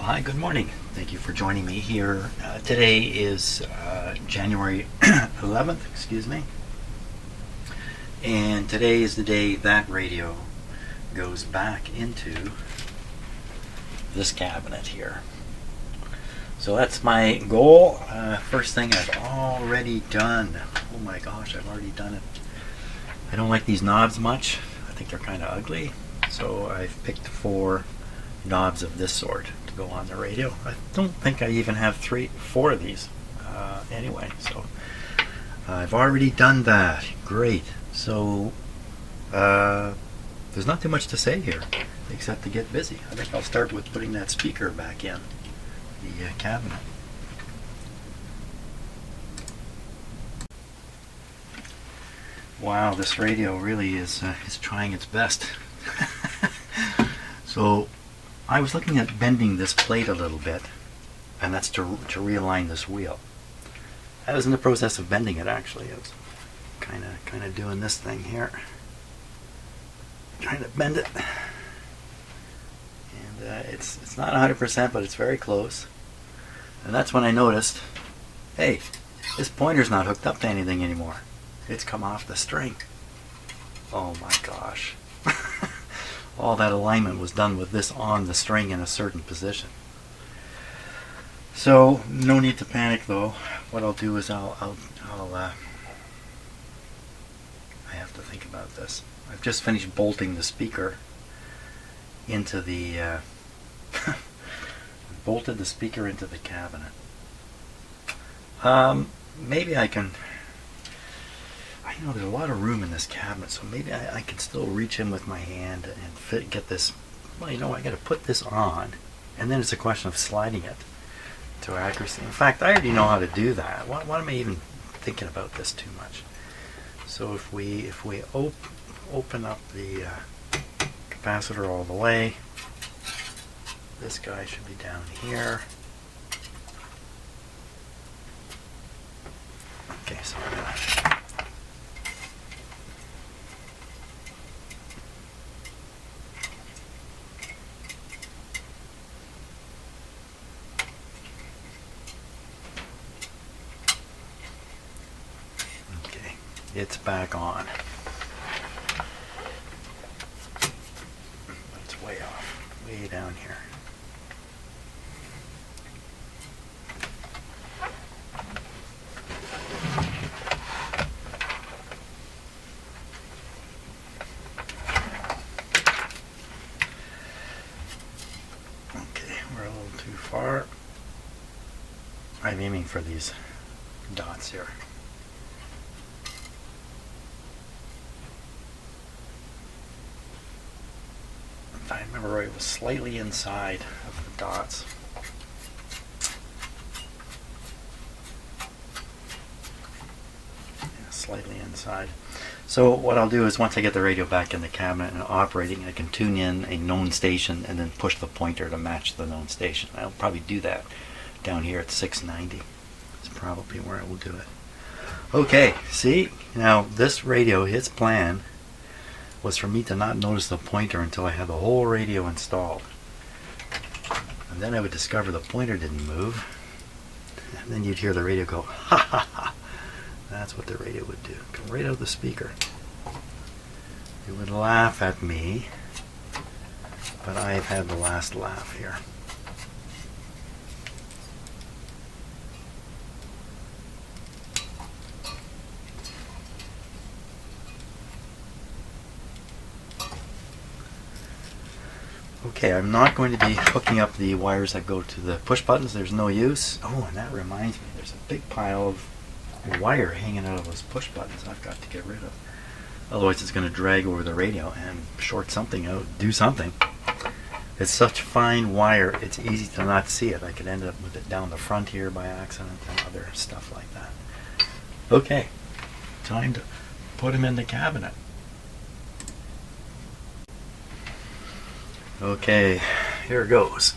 Hi, good morning. Thank you for joining me here. Today is January 11th, excuse me. And today is the day that radio goes back into this cabinet here. So that's my goal. First thing I've already done. Oh my gosh, I've already done it. I don't like these knobs much. I think they're kind of ugly. So I've picked 4 knobs of this sort to go on the radio. I don't think I even have 4 of these anyway. So I've already done that. Great. So there's not too much to say here except to get busy. I think I'll start with putting that speaker back in the cabinet. Wow, this radio really is trying its best. So I was looking at bending this plate a little bit, and that's to realign this wheel. I was in the process of bending it actually. I was kind of doing this thing here, trying to bend it, and it's not 100%, but it's very close. And that's when I noticed, hey, this pointer's not hooked up to anything anymore. It's come off the string. Oh my gosh. All that alignment was done with this on the string in a certain position. So no need to panic though. What I'll do is I have to think about this. I've just finished bolting the speaker into the bolted the speaker into the cabinet. Maybe I can. You know, there's a lot of room in this cabinet, so maybe I can still reach in with my hand and get this. Well, you know, I got to put this on, and then it's a question of sliding it to accuracy. In fact, I already know how to do that. Why am I even thinking about this too much? So if we open up the capacitor all the way, this guy should be down here. Okay, so I'm gonna. It's back on. But it's way off, way down here. Okay, we're a little too far. I'm aiming for these dots here. I remember right, it was slightly inside of the dots. Yeah, slightly inside. So what I'll do is once I get the radio back in the cabinet and operating, I can tune in a known station and then push the pointer to match the known station. I'll probably do that down here at 690. It's probably where I will do it. Okay, see? Now this radio, its plan was for me to not notice the pointer until I had the whole radio installed. And then I would discover the pointer didn't move. And then you'd hear the radio go, ha ha ha. That's what the radio would do. Come right out of the speaker. It would laugh at me, but I've had the last laugh here. Okay, I'm not going to be hooking up the wires that go to the push buttons. There's no use. Oh, and that reminds me, there's a big pile of wire hanging out of those push buttons I've got to get rid of. Otherwise it's going to drag over the radio and short something out, do something. It's such fine wire, it's easy to not see it. I could end up with it down the front here by accident and other stuff like that. Okay, time to put them in the cabinet. Okay, here goes.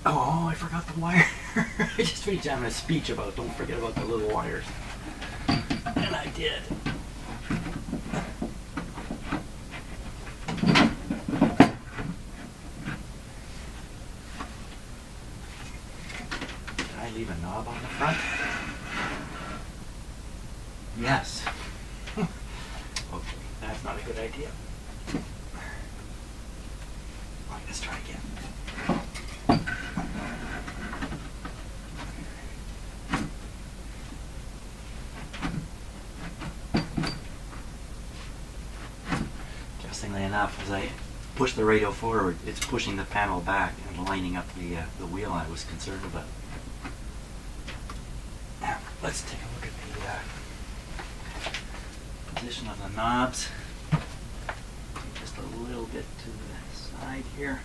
Oh, I forgot the wire. I just finished having a speech about don't forget about the little wires. And I did. Okay, that's not a good idea. Alright, let's try again. Interestingly enough, as I push the radio forward, it's pushing the panel back and lining up the wheel I was concerned about. Now, let's take a look at the position of the knobs. Just a little bit to the side here.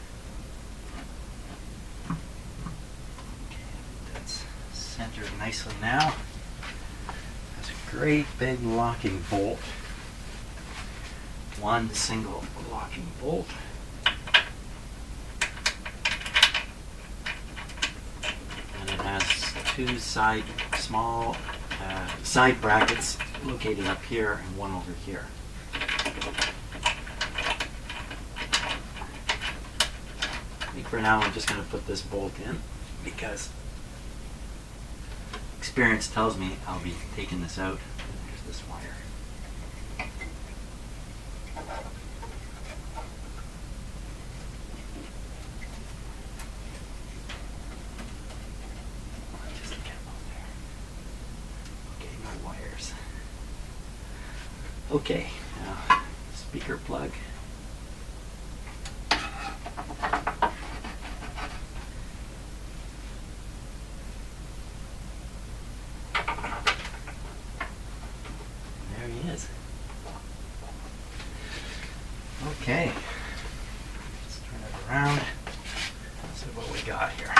Okay, that's centered nicely now. That's a great big locking bolt. One single locking bolt. And it has two small side brackets located up here and one over here. I think for now I'm just going to put this bolt in because experience tells me I'll be taking this out. There's this wire. Okay, now speaker plug. There he is. Okay, let's turn it around. Let's see what we got here.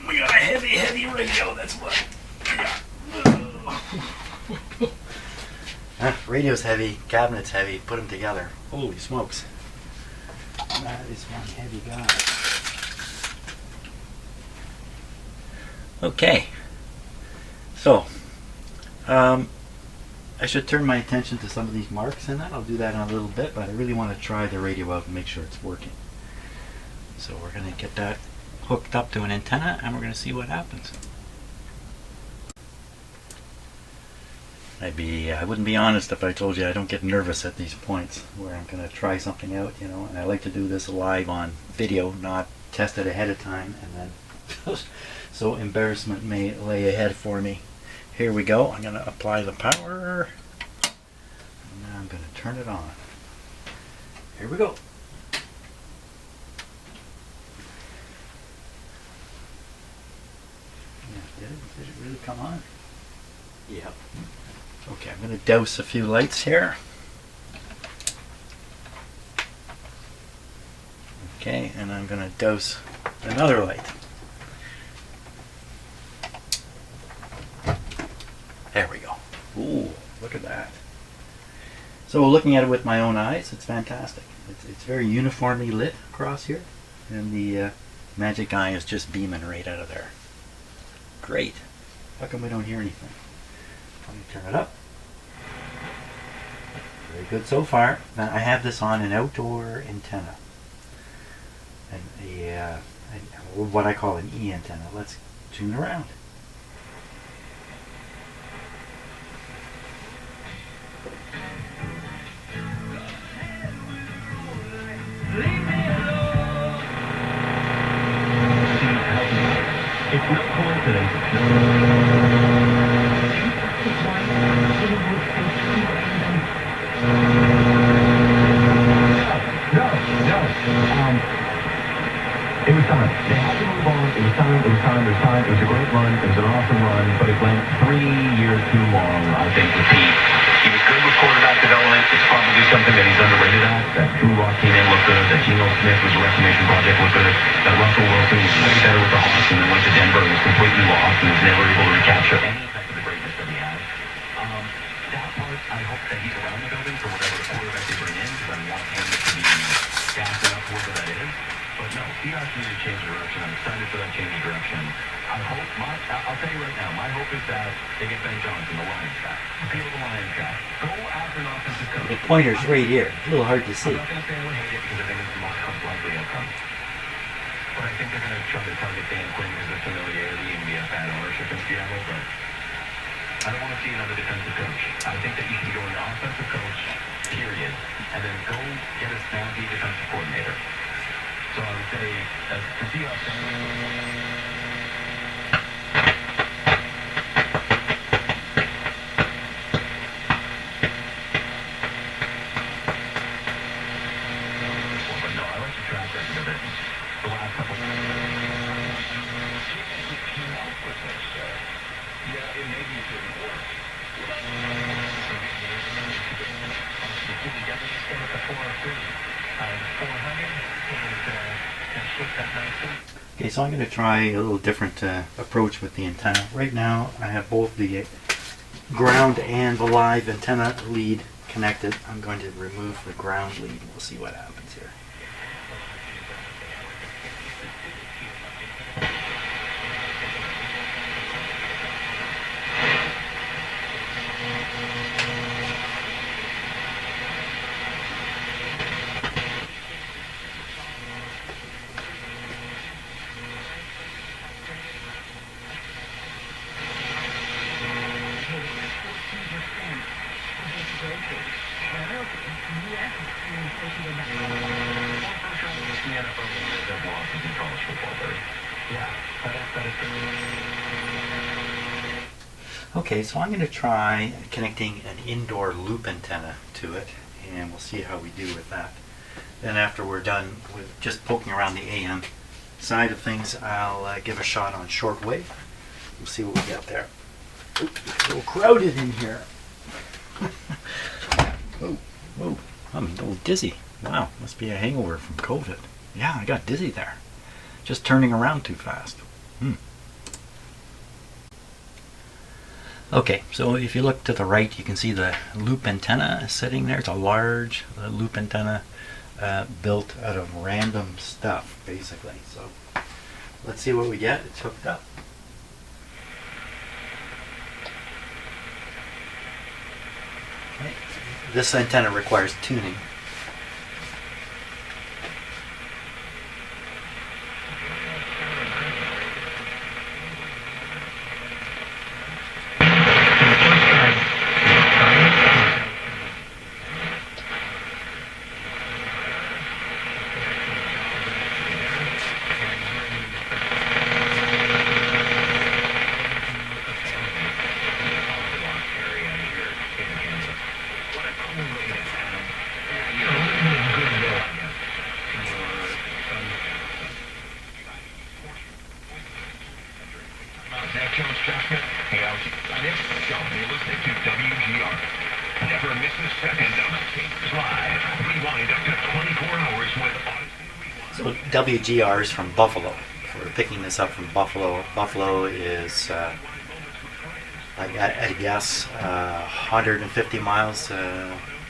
We got a heavy radio, that's what we got. Radio's heavy, cabinet's heavy, put them together. Holy smokes. That is one heavy guy. Okay. So, I should turn my attention to some of these marks in that. I'll do that in a little bit, but I really want to try the radio out and make sure it's working. So we're going to get that hooked up to an antenna and we're going to see what happens. I wouldn't be honest if I told you I don't get nervous at these points where I'm going to try something out, you know, and I like to do this live on video, not test it ahead of time, and then so embarrassment may lay ahead for me. Here we go. I'm going to apply the power, and now I'm going to turn it on. Here we go. Yeah, did it really come on? Yep. Okay, I'm going to douse a few lights here. Okay, and I'm going to douse another light. There we go. Ooh, look at that. So looking at it with my own eyes, it's fantastic. It's very uniformly lit across here, and the magic eye is just beaming right out of there. Great. How come we don't hear anything? Let me turn it up. Very good so far. Now I have this on an outdoor antenna, and what I call an E antenna. Let's tune around. It's no coincidence. No. It was time. They had to move on. It was time. It was a great run. It was an awesome run, but it went 3 years too long, I think, to Pete. He was good with quarterback development. It's probably something that he's underrated at. That Drew Lock came in looked good. That Geno Smith was a reclamation project looked good. That Russell Wilson was way better with the Hawks and then went to Denver and was completely lost and was never able to recapture any effect of the greatness that he had. That part, I hope that he's around the building for whatever the quarterback they bring in, because I want him to be gassed enough for whatever that is. But no, Seahawks need to change direction. I'm excited for that change of direction. I hope, I'll tell you right now, my hope is that they get Ben Johnson, the Lions guy. Feel the Lions guy. Go after an offensive coach. The pointer's right here. A little hard to see. I'm not going to say I would hate it because I think it's the most likely outcome. But I think they're going to try to target Dan Quinn because of familiarity and we have bad ownership in Seattle. But I don't want to see another defensive coach. I think that you can go an offensive coach, period, and then go get a snappy defensive coordinator. So I would say, as the Seahawks... Okay, so I'm going to try a little different approach with the antenna. Right now I have both the ground and the live antenna lead connected. I'm going to remove the ground lead and we'll see what happens here. Okay, so I'm going to try connecting an indoor loop antenna to it, and we'll see how we do with that. Then after we're done with just poking around the AM side of things, I'll give a shot on shortwave. We'll see what we get there. Oops, it's a little crowded in here. Whoa, whoa, I'm a little dizzy. Wow, must be a hangover from COVID. Yeah, I got dizzy there. Just turning around too fast. Okay, so if you look to the right, you can see the loop antenna sitting there. It's a large loop antenna built out of random stuff, basically. So let's see what we get. It's hooked up. Okay. This antenna requires tuning. So WGR is from Buffalo. We're picking this up from Buffalo. Buffalo is, I guess, 150 miles,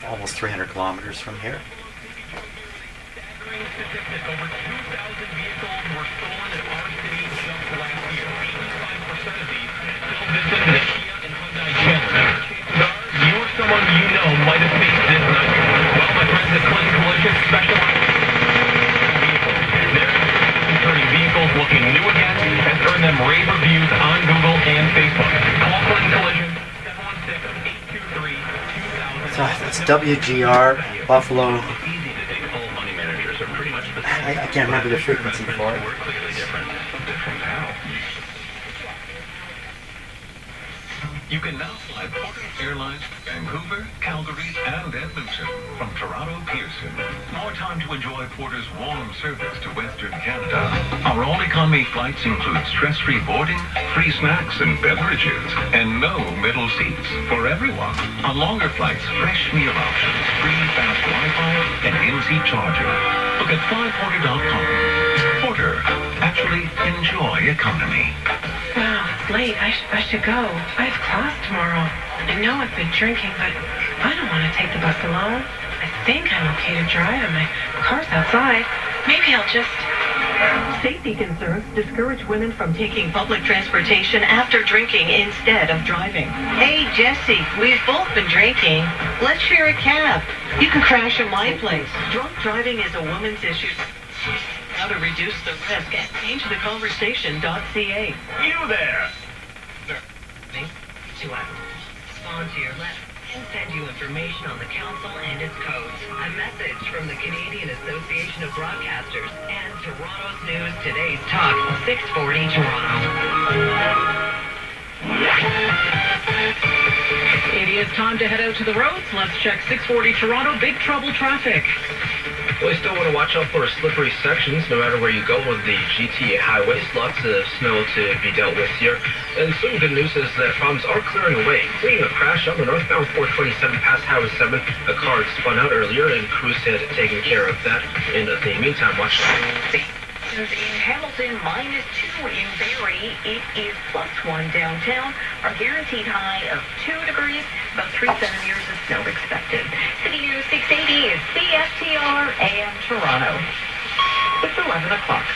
almost 300 kilometers from here. Over 2,000 vehicles were stolen in our city just last year. 85% of these still missing the Kia and Hyundai Challenger. You or someone you know might have faced this nightmare. Well, my friends at Clean Collision specialize in turning vehicles looking new again and earn them rave reviews on Google and Facebook. Call Clean Collision 716-823-2000. So that's WGR, Buffalo. I can't remember the frequency for it. You can now fly Porter Airlines, Vancouver, Calgary, and Edmonton from Toronto Pearson. More time to enjoy Porter's warm service to Western Canada. Our all-economy flights include stress-free boarding, free snacks and beverages, and no middle seats for everyone. On longer flights, fresh meal options, free fast Wi-Fi, and in-seat charger. Look at flyporter.com. Porter, actually enjoy economy. Wow, it's late. I should go. I have class tomorrow. I know I've been drinking, but I don't want to take the bus alone. I think I'm okay to drive, and my car's outside. Maybe I'll just... Safety concerns discourage women from taking public transportation after drinking instead of driving. Hey, Jesse, we've both been drinking. Let's share a cab. You can crash at my place. Drunk driving is a woman's issue. How to reduce the risk at changetheconversation.ca. You there! To on to your left. and send you information on the council and its codes. A message from the Canadian Association of Broadcasters and Toronto's News Today's Talk 640 Toronto. It is time to head out to the roads. Let's check 640 Toronto Big Trouble traffic. Well, you still want to watch out for slippery sections no matter where you go on the GTA highways. Lots of snow to be dealt with here. And some good news is that problems are clearing away, including a crash on the northbound 427 past Highway 7. A car had spun out earlier, and crews had taken care of that. In the meantime, watch out. In Hamilton, -2 in Barrie. It is +1 downtown. Our guaranteed high of 2 degrees. About 3 centimeters of snow expected. City News 680 is CFTR AM Toronto. It's 11 o'clock.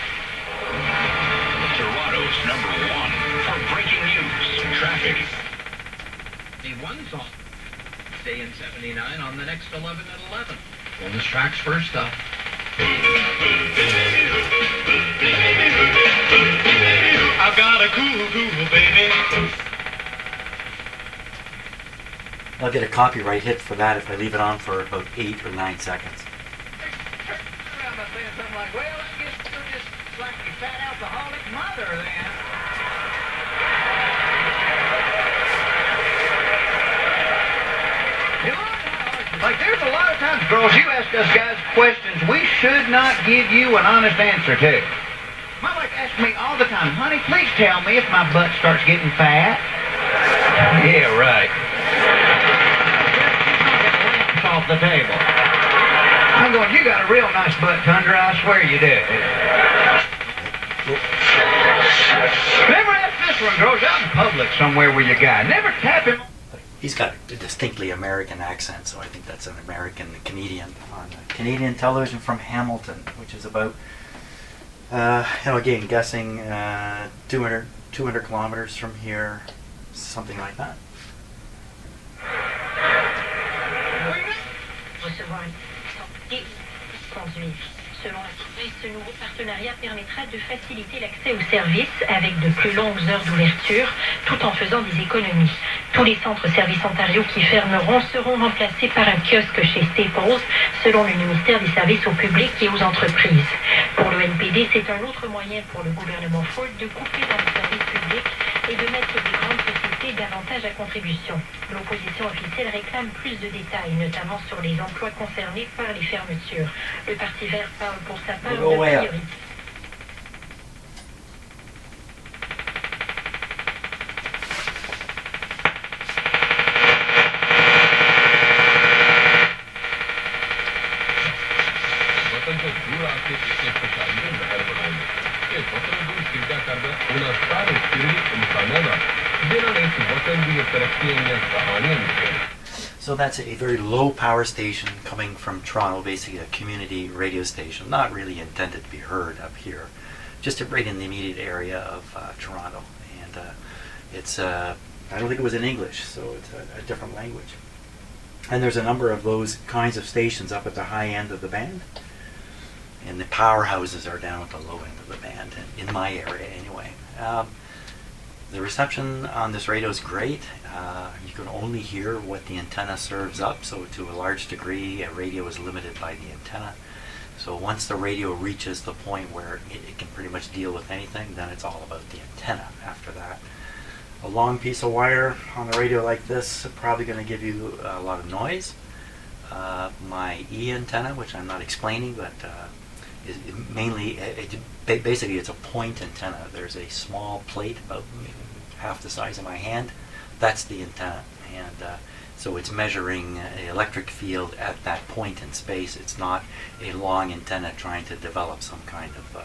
Toronto's #1 for breaking news, traffic. The one song. Stay in 79 on the next 11 at 11. Well, this track's first up. I've got a cool baby. I'll get a copyright hit for that if I leave it on for about 8 or 9 seconds. Around by saying something like, well, I guess you're just like your fat alcoholic mother then. Like, there's a lot of times, girls, you ask us guys questions we should not give you an honest answer to. My wife asks me all the time, honey, please tell me if my butt starts getting fat. Yeah, right. Lamps off the table. I'm going, you got a real nice butt, Tundra, I swear you do. Never ask this one, girls, out in public somewhere with your guy. Never tap him. He's got a distinctly American accent, so I think that's an American Canadian on Canadian television from Hamilton, which is about, again, guessing 200 kilometers from here, something like that. Recevoir une sortie conduite. Selon la surprise, ce nouveau partenariat permettra de faciliter l'accès aux services avec de plus longues heures d'ouverture, tout en faisant des économies. Tous les centres Services Ontario qui fermeront seront remplacés par un kiosque chez Staples, selon le ministère des Services au public et aux entreprises. Pour le NPD, c'est un autre moyen pour le gouvernement Ford de couper dans le service public et de mettre des grandes sociétés davantage à contribution. L'opposition officielle réclame plus de détails, notamment sur les emplois concernés par les fermetures. Le Parti vert parle pour sa part de priorité. So that's a very low power station coming from Toronto, basically a community radio station, not really intended to be heard up here, just right in the immediate area of Toronto. And it's, I don't think it was in English, so it's a different language. And there's a number of those kinds of stations up at the high end of the band. And the powerhouses are down at the low end of the band, in my area anyway. The reception on this radio is great. You can only hear what the antenna serves up, so to a large degree a radio is limited by the antenna. So once the radio reaches the point where it can pretty much deal with anything, then it's all about the antenna after that. A long piece of wire on a radio like this is probably going to give you a lot of noise. My E antenna, which I'm not explaining, but is mainly, basically it's a point antenna. There's a small plate about half the size of my hand. That's the antenna, and so it's measuring an electric field at that point in space. It's not a long antenna trying to develop some kind of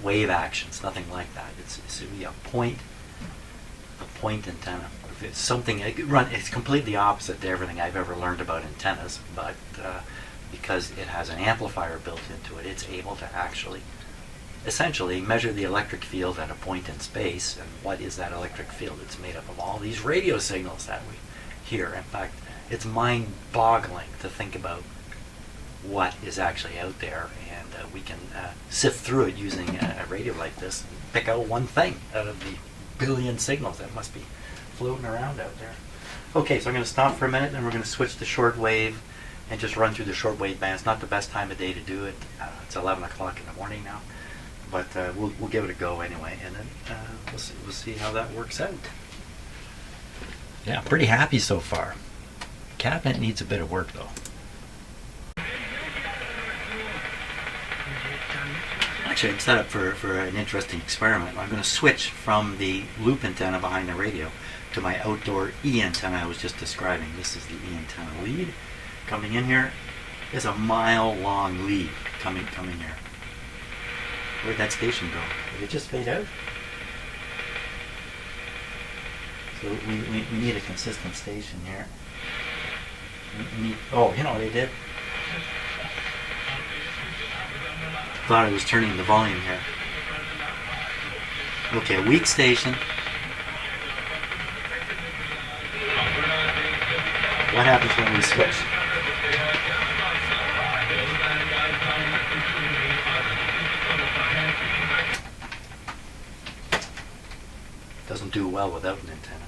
wave action. It's nothing like that. It's a point antenna. If it's something, it's completely opposite to everything I've ever learned about antennas, but because it has an amplifier built into it, it's able to actually essentially measure the electric field at a point in space. And what is that electric field? It's made up of all these radio signals that we hear. In fact, it's mind-boggling to think about what is actually out there, and we can sift through it using a radio like this and pick out one thing out of the billion signals that must be floating around out there. Okay, so I'm going to stop for a minute, and we're going to switch to shortwave and just run through the shortwave band. It's not the best time of day to do it. It's 11 o'clock in the morning now, but we'll give it a go anyway, and then we'll see how that works out. Yeah, I'm pretty happy so far. Cabinet needs a bit of work though. Actually, I'm set up for an interesting experiment. I'm going to switch from the loop antenna behind the radio to my outdoor E antenna I was just describing. This is the E antenna lead. Coming in here is a mile-long lead coming here. Where'd that station go? Did it just fade out? So we need a consistent station here. Oh, you know what I did? Thought I was turning the volume here. Okay, a weak station. What happens when we switch? Doesn't do well without an antenna.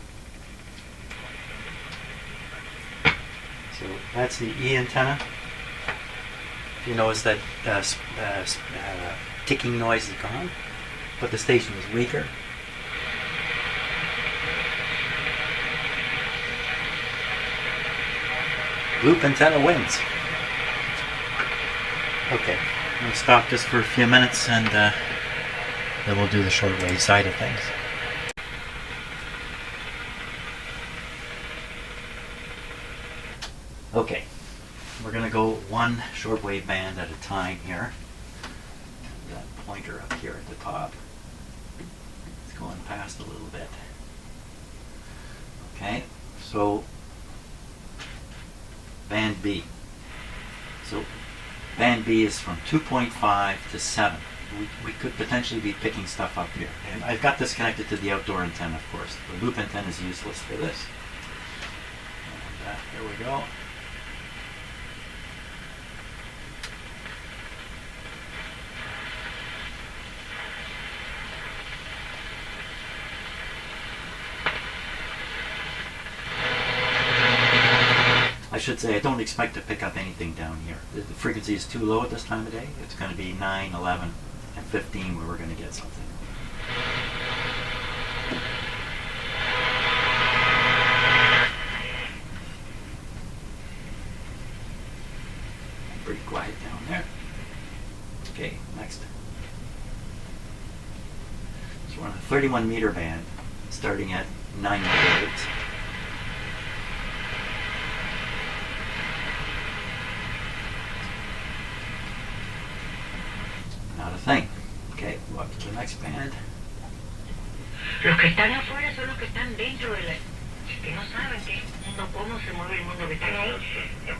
So that's the E antenna. You notice that ticking noise is gone, but the station is weaker. Loop antenna wins. Okay, I'm going to stop just for a few minutes, and then we'll do the shortwave side of things. Okay, we're going to go one shortwave band at a time here. That pointer up here at the top. It's going past a little bit. Okay, so band B. So band B is from 2.5 to 7. We could potentially be picking stuff up here. And I've got this connected to the outdoor antenna, of course. The loop antenna is useless for this. And here we go. I should say I don't expect to pick up anything down here. The frequency is too low at this time of day. It's going to be 9, 11, and 15 where we're going to get something. Pretty quiet down there. Okay, next. So we're on a 31 meter band starting at 9 megahertz. Not a thing. Okay, go up to the next band. Los que están afuera son los que están dentro de la... que no saben qué mundo, cómo se mueve el mundo, que están ahí.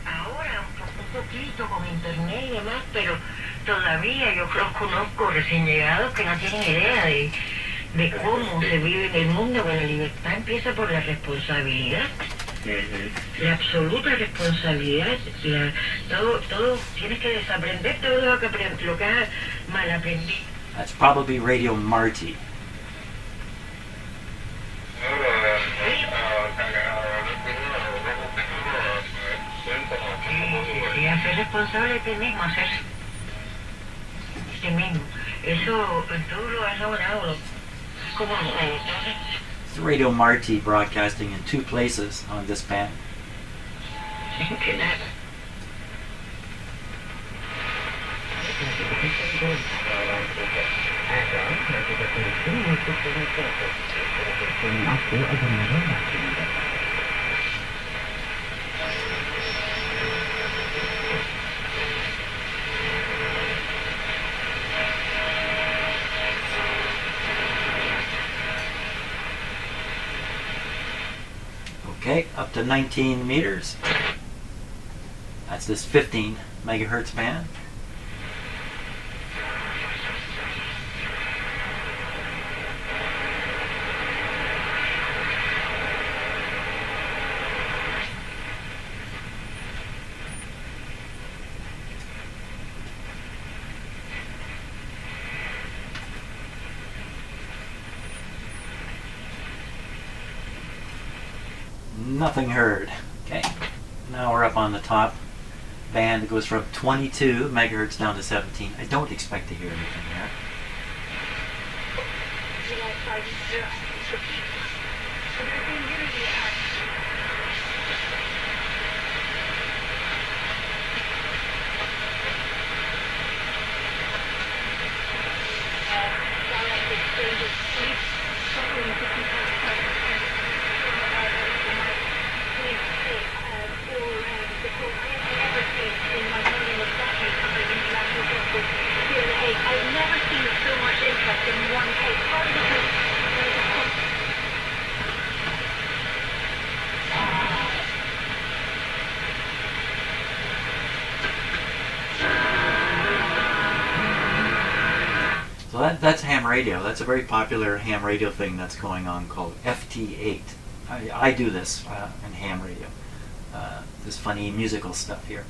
Ahora, un poquito con internet y demás, pero todavía yo los conozco recién llegados que no tienen idea de cómo se vive en el mundo. Bueno, la libertad empieza por la responsabilidad. La absoluta responsabilidad, todo tienes que desaprender todo lo que has mal aprendido. That's probably Radio Marty. Y hacer responsable de ti mismo, hacer de ti mismo. Eso tú lo has logrado. Como It's Radio Marty broadcasting in 2 places on this band. que nada. Okay, up to 19 meters. That's this 15 megahertz band. Nothing heard. Okay, now we're up on the top band. It goes from 22 megahertz down to 17. I don't expect to hear anything there. I've never seen so much interest in one case. Part of it is So that's ham radio. That's a very popular ham radio thing that's going on called FT8. I do this in ham radio. This funny musical stuff here.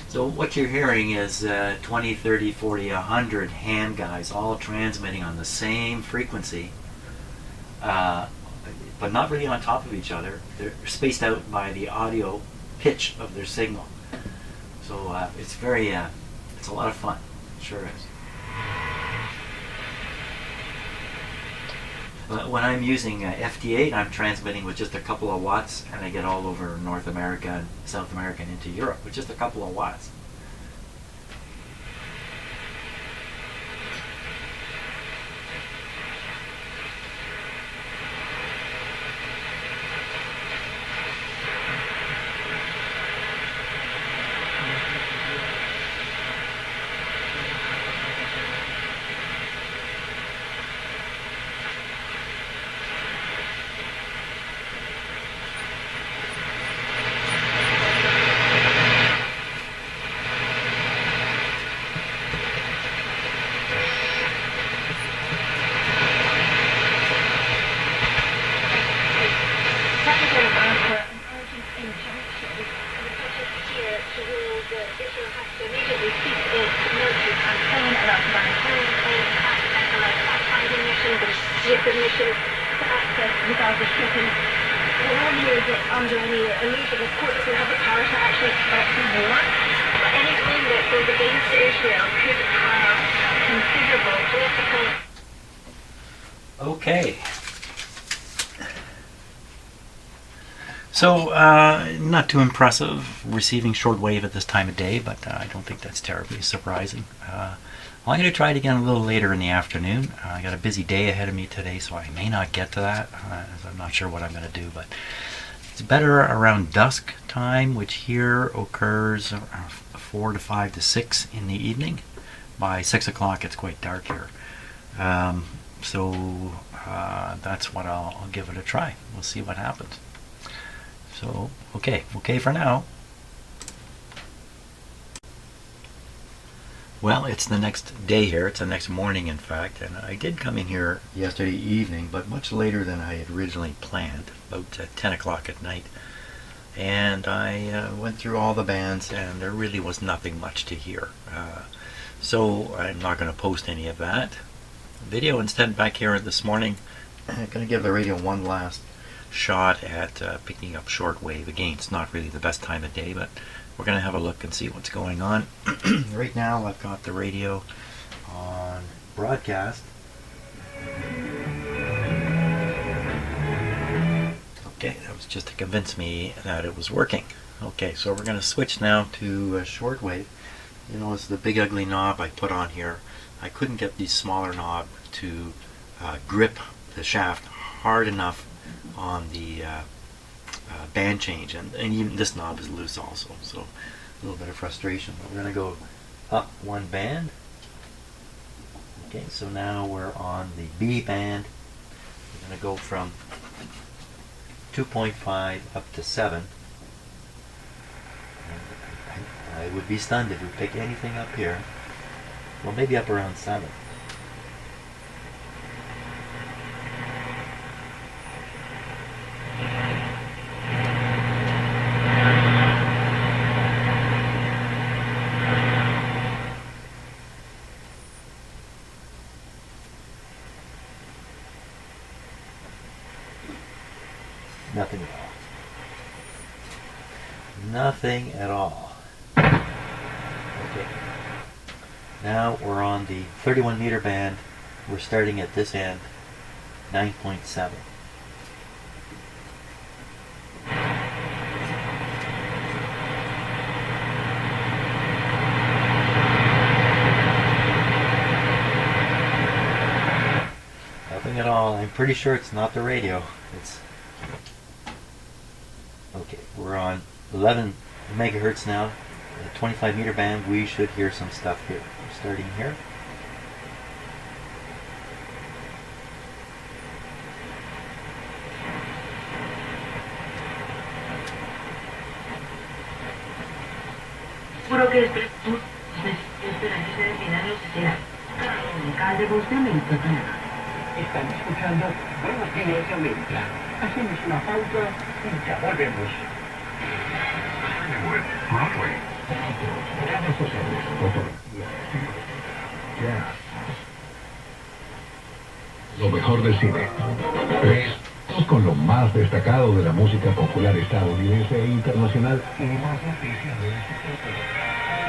So what you're hearing is 20, 30, 40, 100 ham guys all transmitting on the same frequency, but not really on top of each other. They're spaced out by the audio pitch of their signal. So it's very, it's a lot of fun. It sure is. When I'm using FT8, I'm transmitting with just a couple of watts, and I get all over North America and South America and into Europe with just a couple of watts. Submission to access without restriction. The one here is under any illusion, of course, we have the power to actually expect more. But anything that goes against Israel could have considerable political. Okay. So, not too impressive receiving shortwave at this time of day, but I don't think that's terribly surprising. I'm going to try it again a little later in the afternoon. I got a busy day ahead of me today, so I may not get to that. I'm not sure what I'm going to do, but it's better around dusk time, which here occurs 4 to 5 to 6 in the evening. By 6 o'clock, it's quite dark here. So that's what I'll give it a try. We'll see what happens. So, okay for now. Well, it's the next day here. It's the next morning, in fact, and I did come in here yesterday evening, but much later than I had originally planned, about 10 o'clock at night. And I went through all the bands, and there really was nothing much to hear. So I'm not going to post any of that video. Instead, back here this morning, I'm going to give the radio one last shot at picking up shortwave. Again, it's not really the best time of day, but we're going to have a look and see what's going on. Right now I've got the radio on broadcast. Okay, that was just to convince me that it was working. Okay, so we're going to switch now to shortwave. You notice the big ugly knob I put on here. I couldn't get the smaller knob to grip the shaft hard enough on the band change, and even this knob is loose also, so a little bit of frustration. But we're going to go up one band. Okay, so now we're on the B band. We're going to go from 2.5 up to 7. And I would be stunned if we pick anything up here. Well, maybe up around 7. Nothing at all. Nothing at all. Okay. Now we're on the 31 meter band. We're starting at this end, 9.7. Nothing at all. I'm pretty sure it's not the radio. It's okay. We're on 11 megahertz now, a 25 meter band. We should hear some stuff here. We're starting here. Seguro que espera que se final no se será. Calle Bustamento, Están escuchando Buenos Días América. Hacemos una pausa y ya volvemos. Hollywood, Broadway. Redes sociales, fotografía. Ya. Lo mejor del cine. Estamos con lo más destacado de la música popular estadounidense e internacional y más noticias de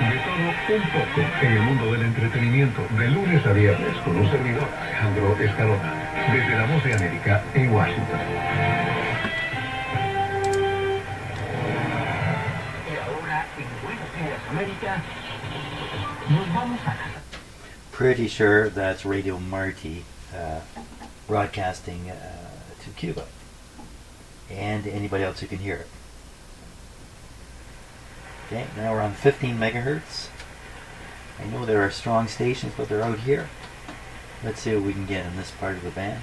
de todo un poco en el mundo del entretenimiento, de lunes a viernes con un servidor, Alejandro Escalona, desde La Voz de América en Washington. Y ahora en Buenos Días América nos vamos a casa. Pretty sure that's Radio Marty broadcasting to Cuba and anybody else who can hear it. Okay, now we're on 15 megahertz. I know there are strong stations, but they're out here. Let's see what we can get in this part of the band.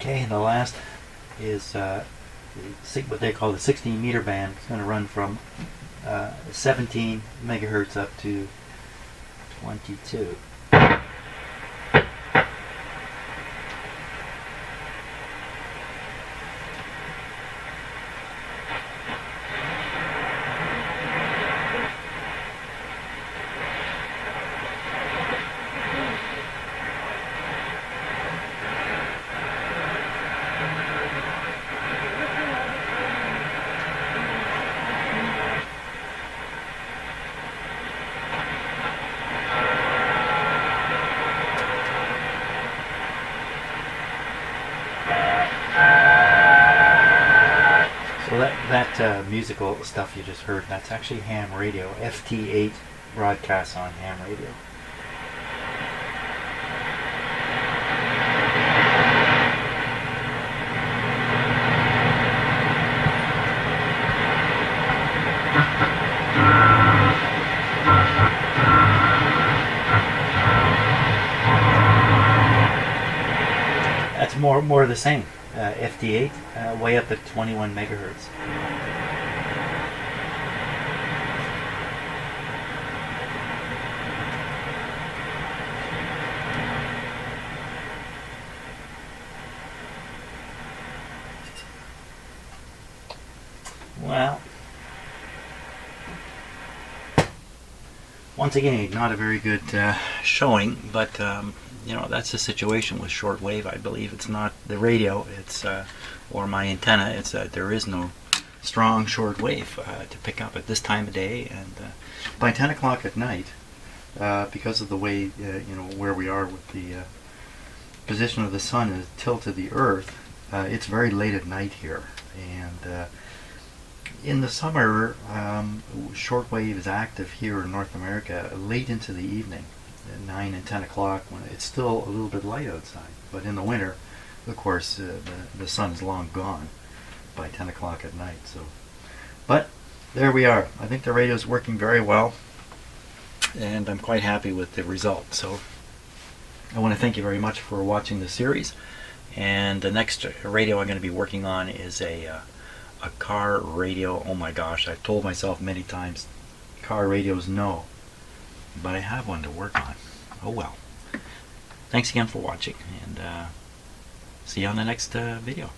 Okay, and the last is what they call the 16 meter band. It's going to run from 17 megahertz up to 22. That musical stuff you just heard, that's actually ham radio. FT8 broadcasts on ham radio. That's more of the same. FT8 way up at 21 megahertz. Well, once again, not a very good showing, but you know, that's the situation with shortwave. I believe it's not the radio, it's or my antenna. It's there is no strong shortwave to pick up at this time of day, and by 10 o'clock at night, because of the way you know, where we are with the position of the sun is tilted the Earth. It's very late at night here, and in the summer, shortwave is active here in North America late into the evening, at 9 and 10 o'clock, when it's still a little bit light outside. But in the winter, of course, the sun is long gone by 10 o'clock at night. So, but there we are. I think the radio is working very well, and I'm quite happy with the result. So I want to thank you very much for watching the series. And the next radio I'm going to be working on is a car radio. Oh my gosh, I've told myself many times, car radios no, but I have one to work on. Oh well. Thanks again for watching, and see you on the next video.